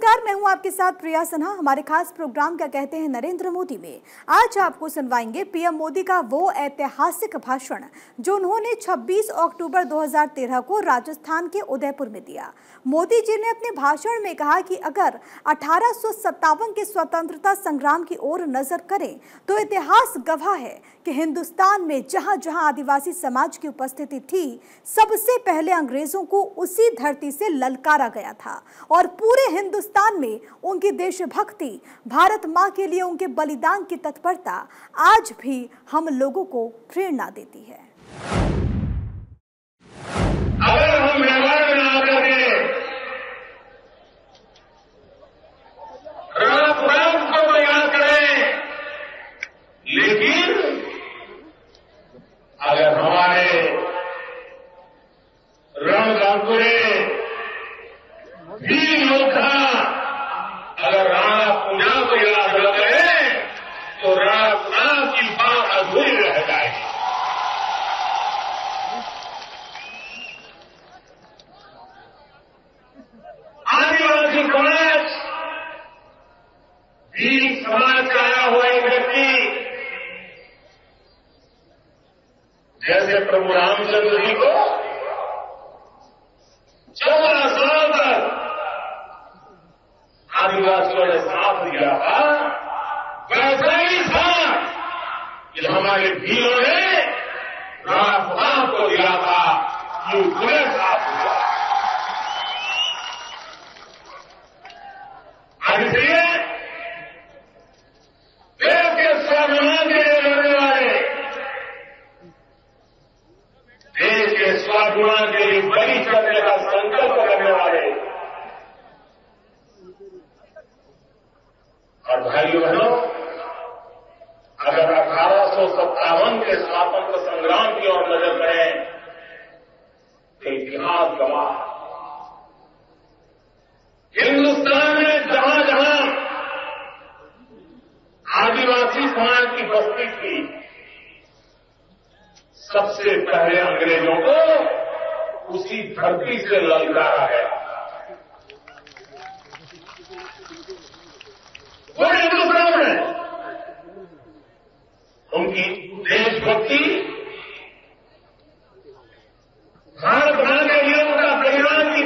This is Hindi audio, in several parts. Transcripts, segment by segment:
नमस्कार, मैं हूं आपके साथ प्रिया सिन्हा। हमारे खास प्रोग्राम क्या कहते हैं नरेंद्र मोदी में आज आपको सुनवाएंगे पीएम मोदी का वो ऐतिहासिक भाषण जो उन्होंने 26 अक्टूबर 2013 को राजस्थान के उदयपुर में दिया। मोदी जी ने अपने भाषण में कहा कि अगर 1857 के स्वतंत्रता संग्राम की ओर नजर करें तो इतिहास गवाह है कि हिंदुस्तान में जहां जहां आदिवासी समाज की उपस्थिति थी, सबसे पहले अंग्रेजों को उसी धरती से ललकारा गया था और पूरे हिंदुस्तान में उनकी देशभक्ति, भारत मां के लिए उनके बलिदान की तत्परता आज भी हम लोगों को प्रेरणा देती है। अगर हम व्यवहार में आकर के राम को तैयार करें, लेकिन अगर हमारे रणगांगुरे वीर योद्धा अगर राणा प्रताप को याद न करें तो राणा प्रताप की बात अधूरी रह जाएगी। आदिवासी समाज, वीर समाज का आया हुआ एक व्यक्ति जैसे प्रभु रामचंद्र जी को 14 साल तक आदिवासियों ने साथ दिया था, वैसा ही साथ कि हमारे वीरों ने राणा प्रताप को दिया था, ये पूरे साथ दिया। आज इसलिए देश के स्वाभिमान के लिए लड़ने वाले, देश के स्वाभिमान के लिए बलि चढ़ने का संकल्प करने वाले और भाइयों बहनों, अगर 1857 के स्वातंत्र संग्राम की ओर नजर करें तो इतिहास गवाह हिंदुस्तान में जहां जहां आदिवासी समाज की बस्ती थी, सबसे पहले अंग्रेजों को उसी धरती से ललकारा गया। वो हिंदुस्तान में उनकी देशभक्ति, भारत मां के लिए उनका बलिदान की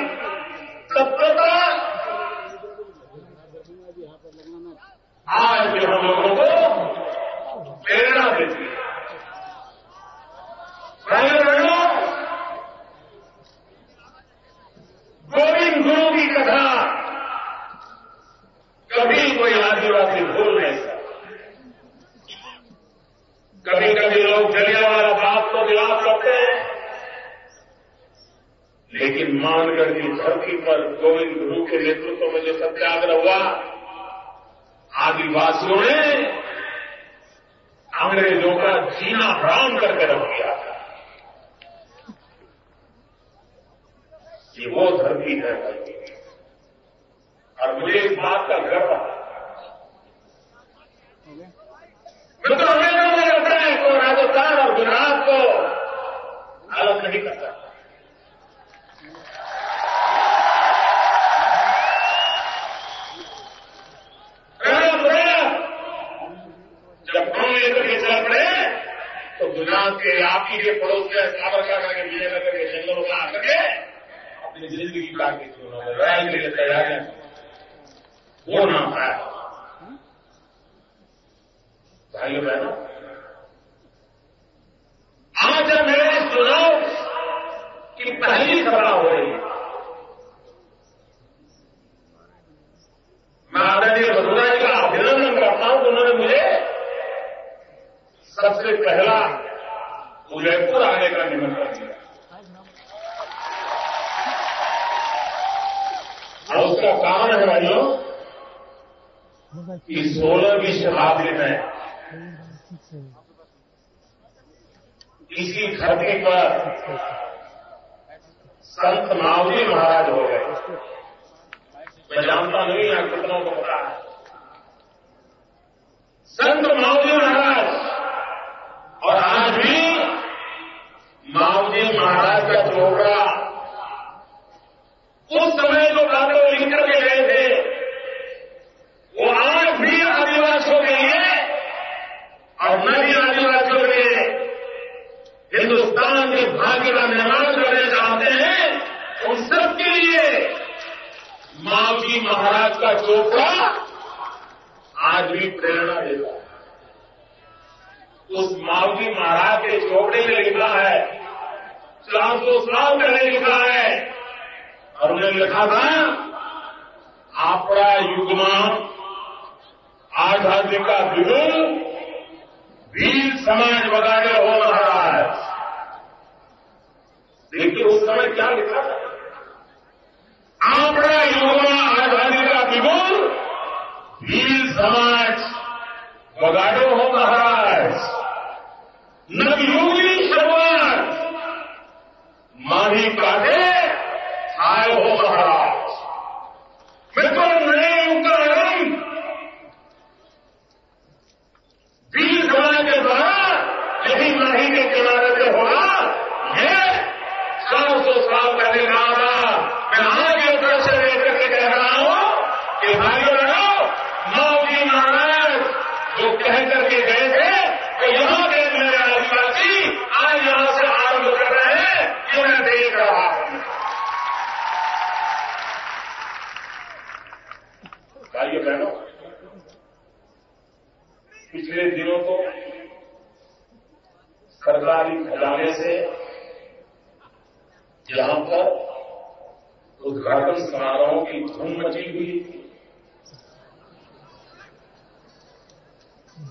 तत्परता आज भी हम लोगों को प्रेरणा देती है। भाइयों बहनों, गोविंद गुरु की कथा कभी कोई आदिवासी भूल नहीं सकता। कभी कभी लोग जलियांवाला बाग को विलाप करते हैं, लेकिन मानगढ़ की धरती पर गोविंद गुरु के नेतृत्व में जो सत्याग्रह हुआ, आदिवासियों ने अंग्रेजों का जीना हराम करके रख दिया था। ये वो धरती है और मुझे इस बात का गर्व है। मैं तो हमेशा में लगता है तो राजस्थान और गुजरात को अलग नहीं करता। जब हम लेकर के चल पड़े तो गुजरात के आप ही के पड़ोस के साबरकांठा के विजयनगर के जंगलों में आकर के अपनी जिंदगी काट दी थी उन्होंने, लड़ाई के लिए तैयारियां वो ना पाया। भाइयों बहनों, आज जब मेरे चुनाव की पहली सभा हो रही है, मैं आदरणीय वसुंधरा जी का अभिनंदन करता हूं कि उन्होंने मुझे सबसे पहला उदयपुर आने का निमंत्रण दिया और उसका कारण है भाइयों कि 16वीं शताब्दी में इसी धरती पर संत मावली महाराज हो गए। मैं जानता नहीं यहां कितनों को पता है। संत मावली महाराज, और आज भी मावली महाराज का चोपड़ा उस समय जो बातें लिख करके गए थे सौभाग्य का निर्माण करना चाहते हैं, उन सबके लिए मावजी महाराज का चोपड़ा आज भी प्रेरणा देता है। उस मावजी महाराज के चोपड़े में लिखा है, 400 साल पहले लिखा है, और उन्होंने लिखा था, आपड़ा युगमा आजादी का बिगुल वीर समाज वगाड़े हो महाराज। देखिए उस समय क्या लिखा था, आपड़ा युगमा आजादी का बिगुल वीर समाज वगाड़ो हो महाराज। नवयुगी शुरुआत माही काटे आए हो महाराज। मित्रों, नए युग का आरंभ वीर समाज के द्वारा यही माही के किनारे से होगा। ये 400 साल पहले कहा था। मैं आज ये दर्शन लेकर के कह रहा हूं कि भाइयों बहनों, मावजी महाराज जो कह करके गए थे कि यहां के मेरे आदिवासी आज यहां से आरंभ कर रहे हैं, ये मैं देख रहा हूं। भाइयों बहनों, पिछले दिनों तो सरकारी खजाने से यहां पर उद्घाटन समारोहों की धूम मची हुई थी।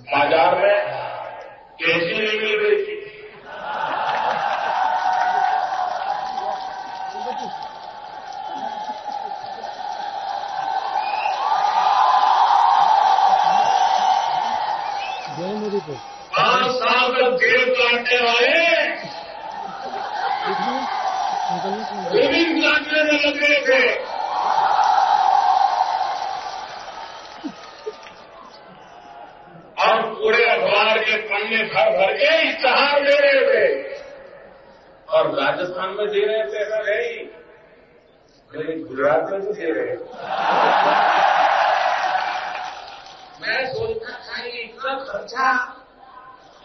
बाजार में कैसी नहीं मिल रही थी। मोदी को 5 साल तक जेल काटने वाले गोविंद काटने में लग गए थे। और पूरे अखबार के पन्ने भर भर के इश्तेहार दे रहे थे, और राजस्थान में दे रहे थे, ऐसा नहीं, मेरे गुजरात में भी दे रहे थे। मैं सोचता था ये इतना खर्चा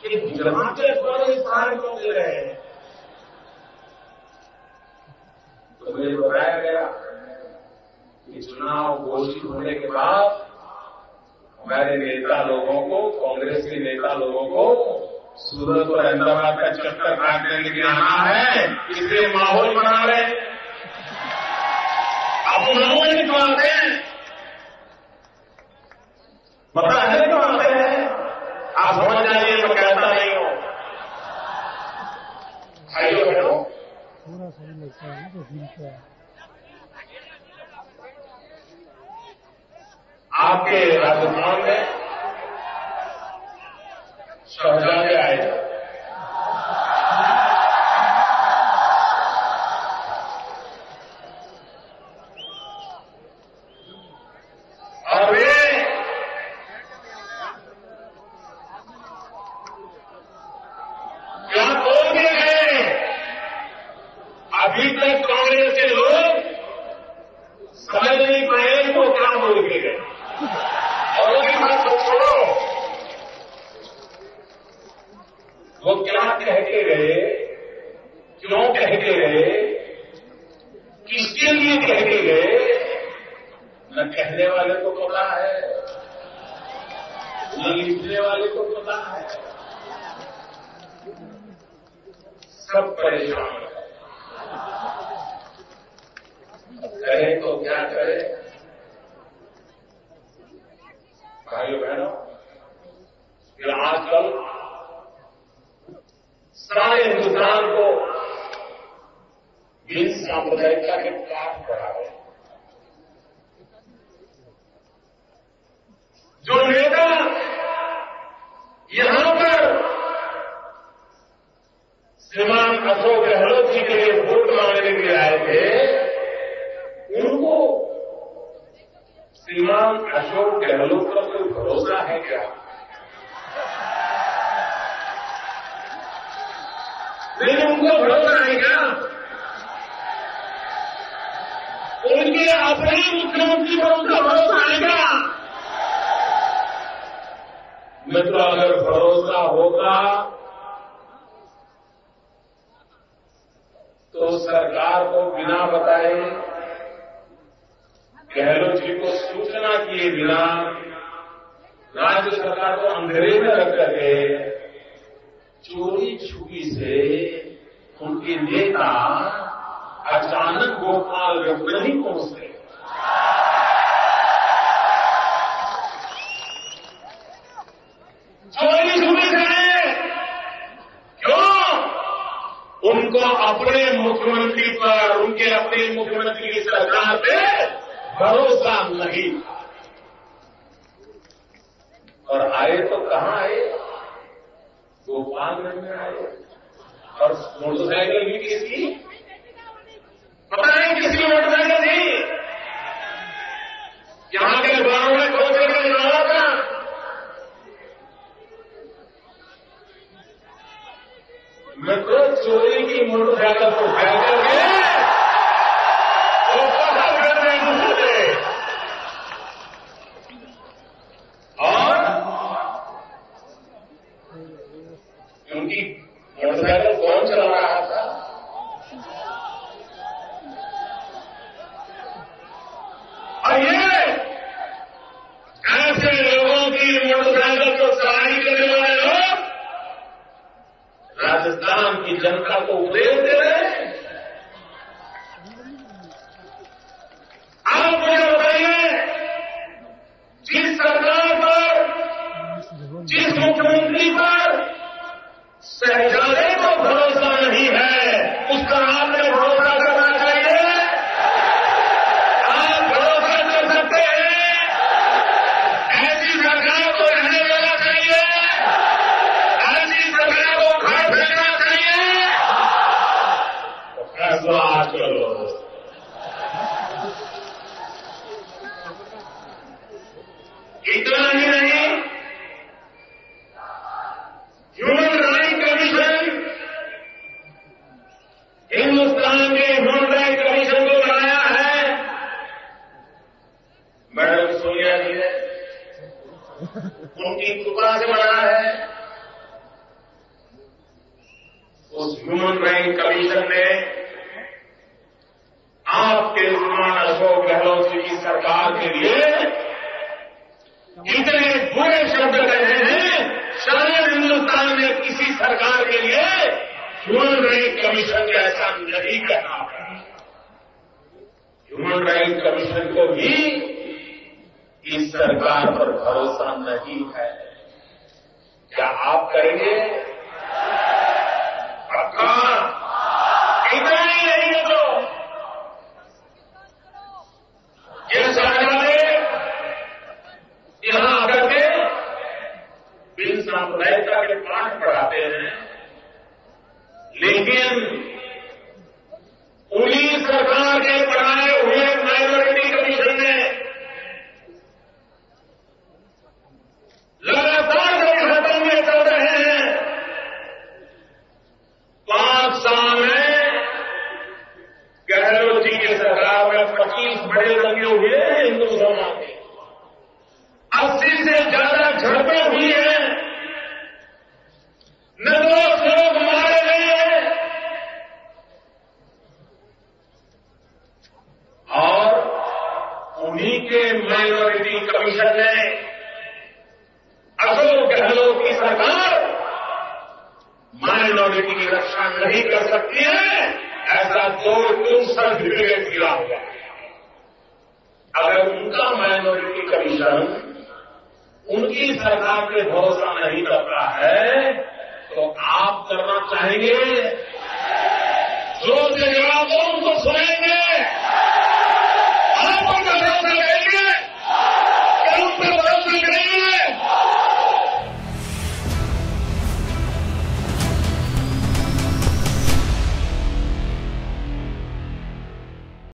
कि गुजरात के अखबार इश्तेहार क्यों दे रहे हैं। तो मुझे बताया गया कि चुनाव घोषित होने के बाद हमारे नेता लोगों को, कांग्रेस के नेता लोगों को सूरत और अहमदाबाद का चक्कर काटने के लिए आना है, इसलिए माहौल बना रहे हैं। अब माहौल क्यों आते हैं, पता है क्यों आते हैं? आप समझ जाइए, मैं कहता नहीं हूं। भाइयों बहनों, पूरा सही लगता है तो ठीक है। आपके राजस्थान में शहजादे आए थे। और वे क्या बोल के गए? अभी तक कांग्रेस के लोग समझ नहीं पाए वो क्या बोल के गए। और वो बात तो छोड़ो, वो क्या कह के गए, क्यों कह के गए, किसके लिए कह के गए, न कहने वाले को पता है, न लिखने वाले को पता है। सब परेशान है। कहे तो क्या करे। भाइयों बहनों, ये आजकल सारे हिंदुस्तान को इन सांप्रदायिकता के पाठ पढ़ा रहे हैं। जो नेता यहां पर श्रीमान अशोक गहलोत जी के लिए वोट मांगने के लिए आए थे, उनको श्रीमान अशोक गहलोत पर कोई भरोसा है क्या? लेकिन उनको भरोसा है क्या? उनके अपने मुख्यमंत्री पर उनका भरोसा है क्या? मित्रों, अगर भरोसा होगा तो सरकार को बिना बताए, गहलोत जी को सूचना किए बिना राज्य सरकार को अंधेरे में रख करके चोरी छुपी से उनके नेता अचानक गोपालगंज में नहीं पहुंचते। चोरी छुपी से क्यों? उनको अपने मुख्यमंत्री पर, उनके अपने मुख्यमंत्री की सरकार पे भरोसा नहीं था। और आए तो कहां आए? गोपालगंज में आए। और मोटरसाइकिल भी किसकी? पता नहीं किसकी मोटरसाइकिल थी। यहां के अखबारों में खोज करके निकाला था। मैं तो चोरी की मोटरसाइकिल को उठा करके वो पकड़ करने घुसे और उनकी मोटरसाइकिल कौन चला रहा था? और ये ऐसे लोगों की मोटरसाइकिल को सवारी करने वाले लोग राजस्थान की जनता को उपदेश दे रहे हैं। आप मुझे बताइए, जिस सरकार पर, जिस मुख्यमंत्री पर शहजादे को भरोसा नहीं है, उस पर आपने भरोसा करना चाहिए। आप भरोसा कर सकते हैं। ऐसी सरकार को रहने देना चाहिए। ऐसी सरकार को घर भेजना चाहिए। तो फैसला आज करो। इतना ही नहीं, ह्यूमन राइट कमीशन, हिंदुस्तान के ह्यूमन राइट कमीशन को बनाया है मैडम सोनिया जी ने, उनकी कृपा से बना है। उस ह्यूमन राइट कमीशन ने आपके श्रीमान अशोक गहलोत जी की सरकार के लिए इतने बुरे शब्द कहे हैं, शायद हिंदुस्तान में किसी सरकार के लिए ह्यूमन राइट कमीशन ऐसा नहीं कहना पड़ा। ह्यूमन राइट कमीशन को भी इस सरकार पर भरोसा नहीं है। क्या आप करेंगे? पक्का? इतना ही नहीं है तो ये सरकारें यहां आकर के बिन सांप्रदायिकता के पाठ पढ़ाते हैं, लेकिन उन्हीं सरकार के पढ़ाए हुए माइनॉरिटी कमीशन ने लगातार खत्म में चल रहे हैं। 5 साल में गहलोत जी की सरकार में 25 बड़े दंगे हुए हैं हिंदू मुसलमान के, 80 से ज्यादा झड़पें हुई हैं, निर्दोष लोग मारे गए हैं। और उन्हीं के माइनॉरिटी कमीशन ने अशोक गहलोत की सरकार माइनॉरिटी की रक्षा नहीं कर सकती है, ऐसा 2 सर्टिफिकेट मिला हुआ है। अगर उनका माइनॉरिटी कमीशन उनकी सरकार पे भरोसा नहीं करता है तो आप करना चाहेंगे? जोर से जवाब दो, उनको सुनेंगे।